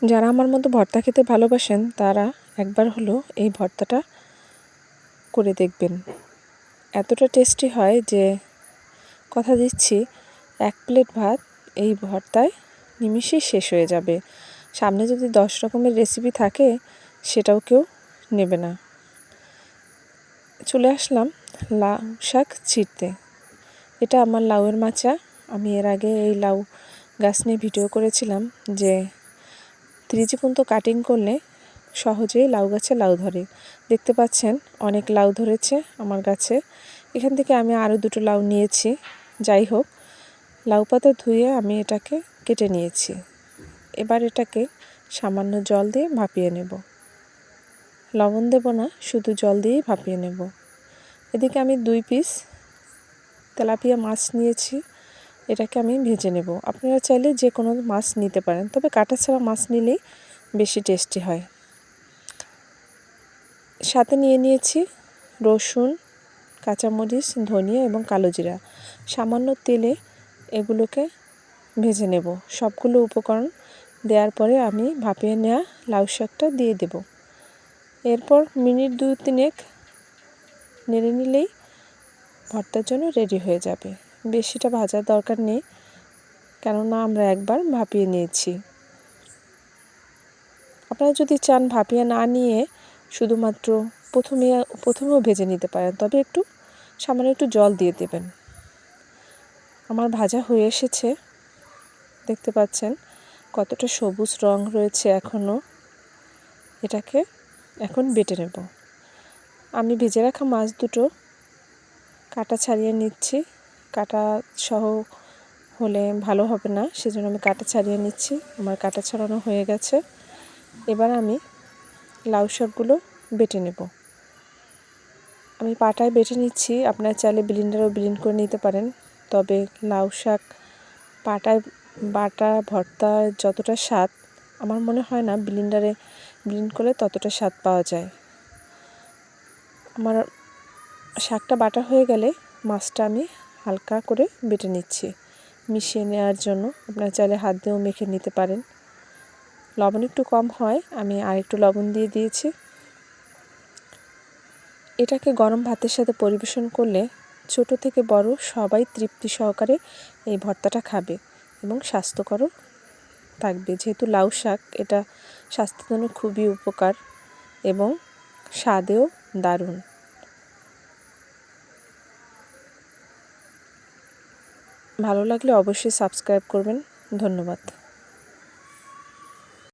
যারা আমার মতো ভর্তা খেতে ভালোবাসেন তারা একবার হলো এই ভর্তাটা করে দেখবেন। এতটা টেস্টি হয় যে কথা দিচ্ছি 1 প্লেট ভাত এই ভর্তায় নিমিষেই শেষ হয়ে যাবে। সামনে যদি 10 রকমের রেসিপি থাকে সেটাও কেউ নেবে না। চলে আসলাম লাউ শাক ছিঁড়তে। এটা আমার লাউয়ের মাচা। আমি এর আগে এই লাউ গাছ নিয়ে ভিডিও করেছিলাম যে 3G পর্যন্ত কাটিং করলে সহজেই লাউ গাছে লাউ ধরে। দেখতে পাচ্ছেন অনেক লাউ ধরেছে আমার গাছে। এখান থেকে আমি আরও 2টো লাউ নিয়েছি। যাই হোক, লাউ পাতা ধুয়ে আমি এটাকে কেটে নিয়েছি। এবার এটাকে সামান্য জল দিয়ে ভাপিয়ে নেব। লবণ দেব না, শুধু জল দিয়েই ভাপিয়ে নেব। এদিকে আমি 2 পিস তেলাপিয়া মাছ নিয়েছি, এটাকে আমি ভেজে নেব। আপনারা চাইলে যে কোনো মাছ নিতে পারেন, তবে কাটা ছাড়া মাছ নিলেই বেশি টেস্টি হয়। সাথে নিয়ে নিয়েছি রসুন, কাঁচামরিচ, ধনিয়া এবং কালো জিরা। সামান্য তেলে এগুলোকে ভেজে নেব। সবগুলো উপকরণ দেওয়ার পরে আমি ভাপিয়ে নেওয়া লাউ শাকটা দিয়ে দেব। এরপর মিনিট 2-3 নেড়ে নিলেই ভর্তার জন্য রেডি হয়ে যাবে। বেশিটা ভাজার দরকার নেই, কেননা আমরা একবার ভাপিয়ে নিয়েছি। আপনারা যদি চান ভাপিয়ে না নিয়ে শুধুমাত্র প্রথমেও ভেজে নিতে পারেন, তবে সামান্য একটু জল দিয়ে দেবেন। আমার ভাজা হয়ে এসেছে, দেখতে পাচ্ছেন কতটা সবুজ রং রয়েছে এখনও। এটাকে এখন বেটে নেব। আমি ভেজে রাখা মাছ দুটো কাটা ছাড়িয়ে নিচ্ছি। কাটা সহ হলে ভালো হবে না, সেজন্য আমি কাটা ছাড়িয়ে নিচ্ছি। আমার কাটা ছাড়ানো হয়ে গেছে। এবার আমি লাউ শাকগুলো বেটে নেব। আমি পাটায় বেটে নিচ্ছি, আপনারা চাইলে ব্লেন্ডারেও ব্লেন্ড করে নিতে পারেন। তবে লাউ শাক পাটায় বাটা ভর্তা যতটা স্বাদ, আমার মনে হয় না ব্লেন্ডারে ব্লেন্ড করলে ততটা স্বাদ পাওয়া যায়। আমার শাকটা বাটা হয়ে গেলে মাছটা আমি হালকা করে বেটে নিচ্ছি মিশিয়ে নেওয়ার জন্য। আপনারা চাইলে হাত দিয়েও মেখে নিতে পারেন। লবণ একটু কম হয়, আমি আরেকটু লবণ দিয়ে দিয়েছি। এটাকে গরম ভাতের সাথে পরিবেশন করলে ছোট থেকে বড় সবাই তৃপ্তি সহকারে এই ভর্তাটা খাবে এবং স্বাস্থ্যকরও থাকবে। যেহেতু লাউ শাক, এটা স্বাস্থ্যের জন্য খুবই উপকার এবং স্বাদেও দারুণ। ভালো লাগলে অবশ্যই সাবস্ক্রাইব করবেন। ধন্যবাদ।